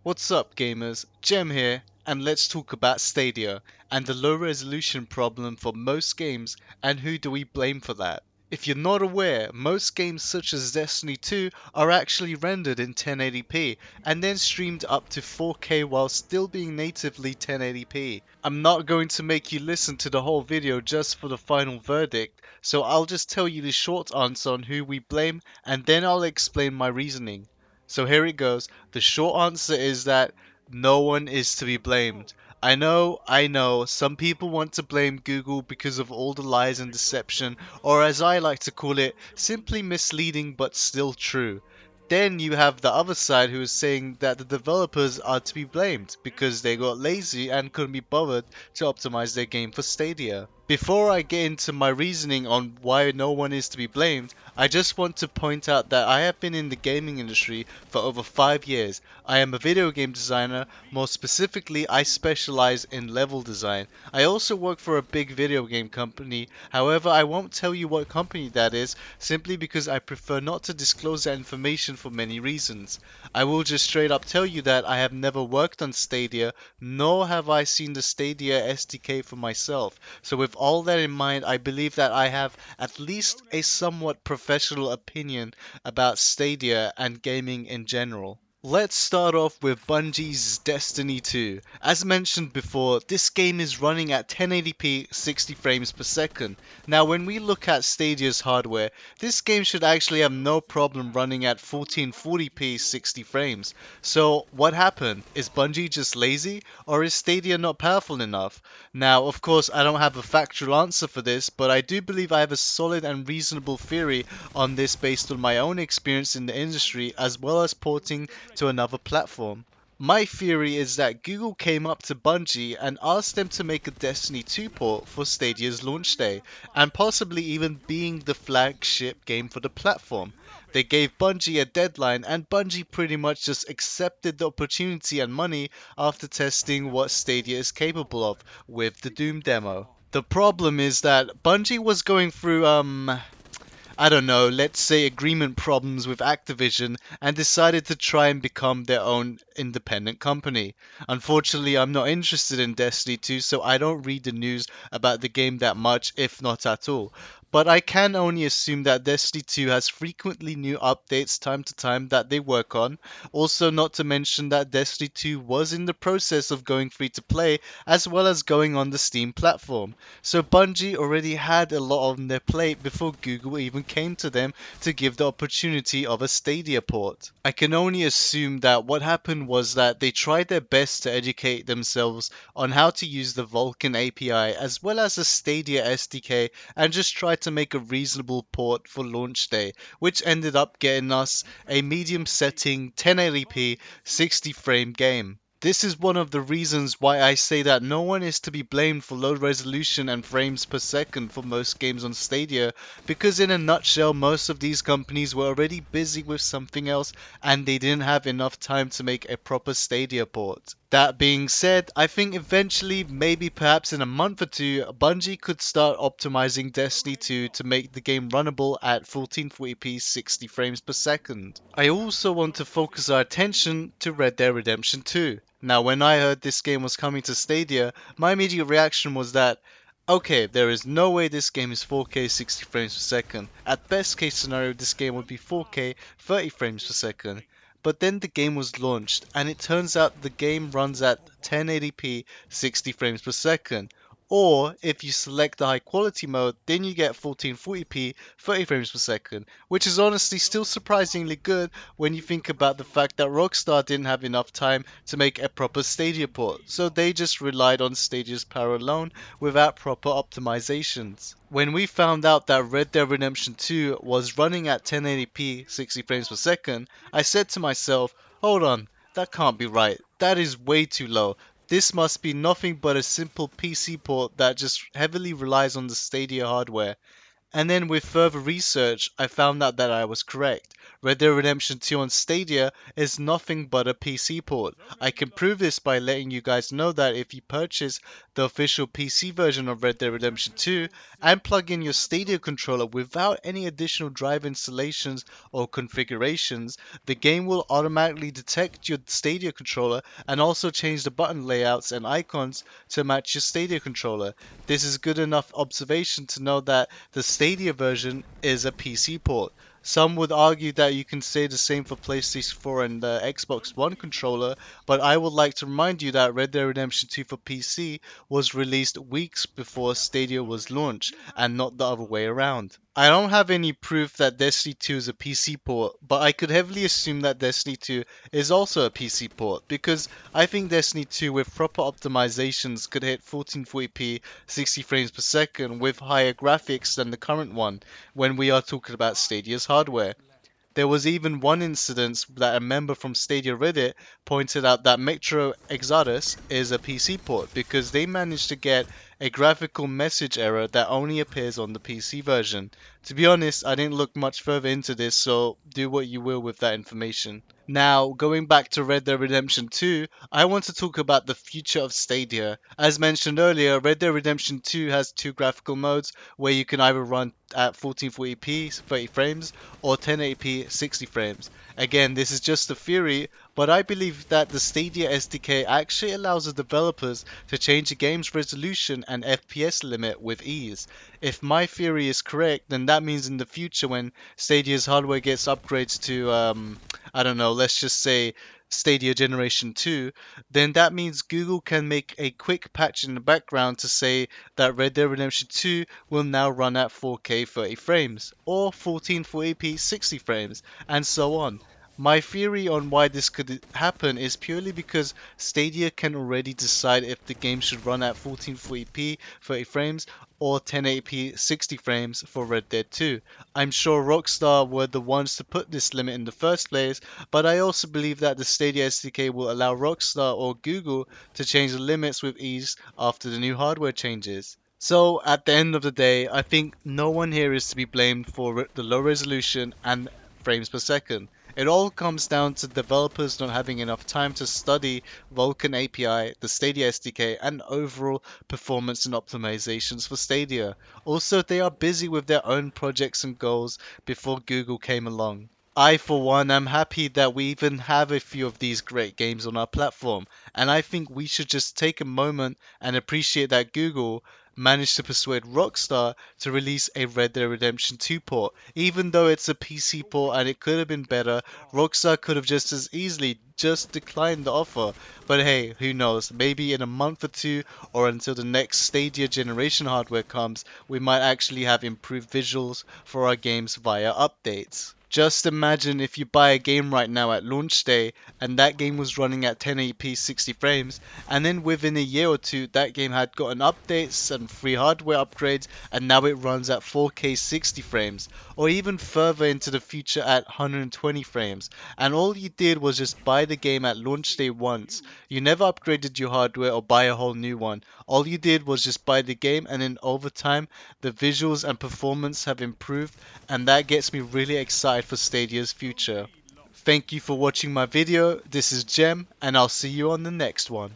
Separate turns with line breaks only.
What's up, gamers? Jem here, and let's talk about Stadia and the low resolution problem for most games, and who do we blame for that? If you're not aware, most games such as Destiny 2 are actually rendered in 1080p and then streamed up to 4K while still being natively 1080p. I'm not going to make you listen to the whole video just for the final verdict, so I'll just tell you the short answer on who we blame and then I'll explain my reasoning. So here it goes. The short answer is that no one is to be blamed. I know, some people want to blame Google because of all the lies and deception, or as I like to call it, simply misleading but still true. Then you have the other side who is saying that the developers are to be blamed because they got lazy and couldn't be bothered to optimize their game for Stadia. Before I get into my reasoning on why no one is to be blamed, I just want to point out that I have been in the gaming industry for over 5 years. I am a video game designer, more specifically I specialize in level design. I also work for a big video game company, however I won't tell you what company that is simply because I prefer not to disclose that information for many reasons. I will just straight up tell you that I have never worked on Stadia, nor have I seen the Stadia SDK for myself. So with all that in mind, I believe that I have at least a somewhat professional opinion about Stadia and gaming in general. Let's start off with Bungie's Destiny 2. As mentioned before, this game is running at 1080p 60 frames per second. Now when we look at Stadia's hardware, this game should actually have no problem running at 1440p 60 frames. So what happened? Is Bungie just lazy, or is Stadia not powerful enough? Now of course I don't have a factual answer for this, but I do believe I have a solid and reasonable theory on this based on my own experience in the industry as well as porting to another platform. My theory is that Google came up to Bungie and asked them to make a Destiny 2 port for Stadia's launch day, and possibly even being the flagship game for the platform. They gave Bungie a deadline, and Bungie pretty much just accepted the opportunity and money after testing what Stadia is capable of with the Doom demo. The problem is that Bungie was going through I don't know, let's say agreement problems with Activision and decided to try and become their own independent company. Unfortunately, I'm not interested in Destiny 2, so I don't read the news about the game that much, if not at all. But I can only assume that Destiny 2 has frequently new updates time to time that they work on. Also, not to mention that Destiny 2 was in the process of going free to play as well as going on the Steam platform. So Bungie already had a lot on their plate before Google even came to them to give the opportunity of a Stadia port. I can only assume that what happened was that they tried their best to educate themselves on how to use the Vulkan API as well as the Stadia SDK and just tried to make a reasonable port for launch day, which ended up getting us a medium setting 1080p 60 frame game. This is one of the reasons why I say that no one is to be blamed for low resolution and frames per second for most games on Stadia, because in a nutshell most of these companies were already busy with something else and they didn't have enough time to make a proper Stadia port. That being said, I think eventually, maybe perhaps in a month or two, Bungie could start optimizing Destiny 2 to make the game runnable at 1440p 60 frames per second. I also want to focus our attention to Red Dead Redemption 2. Now, when I heard this game was coming to Stadia, my immediate reaction was that, okay, there is no way this game is 4K 60 frames per second. At best case scenario, this game would be 4K 30 frames per second. But then the game was launched, and it turns out the game runs at 1080p 60 frames per second. Or if you select the high quality mode, then you get 1440p 30 frames per second, which is honestly still surprisingly good when you think about the fact that Rockstar didn't have enough time to make a proper Stadia port, so they just relied on Stadia's power alone without proper optimizations. When we found out that Red Dead Redemption 2 was running at 1080p 60 frames per second, I said to myself, hold on, that can't be right. That is way too low. This must be nothing but a simple PC port that just heavily relies on the Stadia hardware. And then with further research, I found out that I was correct. Red Dead Redemption 2 on Stadia is nothing but a PC port. I can prove this by letting you guys know that if you purchase the official PC version of Red Dead Redemption 2 and plug in your Stadia controller without any additional drive installations or configurations, the game will automatically detect your Stadia controller and also change the button layouts and icons to match your Stadia controller. This is good enough observation to know that the Stadia version is a PC port. Some would argue that you can say the same for PlayStation 4 and the Xbox One controller, but I would like to remind you that Red Dead Redemption 2 for PC was released weeks before Stadia was launched, and not the other way around. I don't have any proof that Destiny 2 is a PC port, but I could heavily assume that Destiny 2 is also a PC port, because I think Destiny 2 with proper optimizations could hit 1440p 60 frames per second with higher graphics than the current one when we are talking about Stadia's hardware. There was even one incident that a member from Stadia Reddit pointed out that Metro Exodus is a PC port because they managed to get a graphical message error that only appears on the PC version. To be honest, I didn't look much further into this, so do what you will with that information. Now, going back to Red Dead Redemption 2, I want to talk about the future of Stadia. As mentioned earlier, Red Dead Redemption 2 has two graphical modes where you can either run at 1440p 30 frames or 1080p 60 frames. Again, this is just a theory, but I believe that the Stadia SDK actually allows the developers to change the game's resolution and FPS limit with ease. If my theory is correct, then that means in the future when Stadia's hardware gets upgrades to I don't know, let's just say Stadia Generation 2, then that means Google can make a quick patch in the background to say that Red Dead Redemption 2 will now run at 4K 30 frames, or 1440p 60 frames, and so on. My theory on why this could happen is purely because Stadia can already decide if the game should run at 1440p 30 frames or 1080p 60 frames for Red Dead 2. I'm sure Rockstar were the ones to put this limit in the first place, but I also believe that the Stadia SDK will allow Rockstar or Google to change the limits with ease after the new hardware changes. So, at the end of the day, I think no one here is to be blamed for the low resolution and frames per second. It all comes down to developers not having enough time to study Vulkan API, the Stadia SDK, and overall performance and optimizations for Stadia. Also, they are busy with their own projects and goals before Google came along. I, for one, am happy that we even have a few of these great games on our platform, and I think we should just take a moment and appreciate that Google managed to persuade Rockstar to release a Red Dead Redemption 2 port. Even though it's a PC port and it could have been better, Rockstar could have just as easily just declined the offer. But hey, who knows? Maybe in a month or two, or until the next Stadia generation hardware comes, we might actually have improved visuals for our games via updates. Just imagine if you buy a game right now at launch day and that game was running at 1080p 60 frames, and then within a year or two that game had gotten updates and free hardware upgrades, and now it runs at 4K 60 frames, or even further into the future at 120 frames, and all you did was just buy the game at launch day once. You never upgraded your hardware or buy a whole new one. All you did was just buy the game, and then over time the visuals and performance have improved, and that gets me really excited for Stadia's future. Thank you for watching my video. This is Jem, and I'll see you on the next one.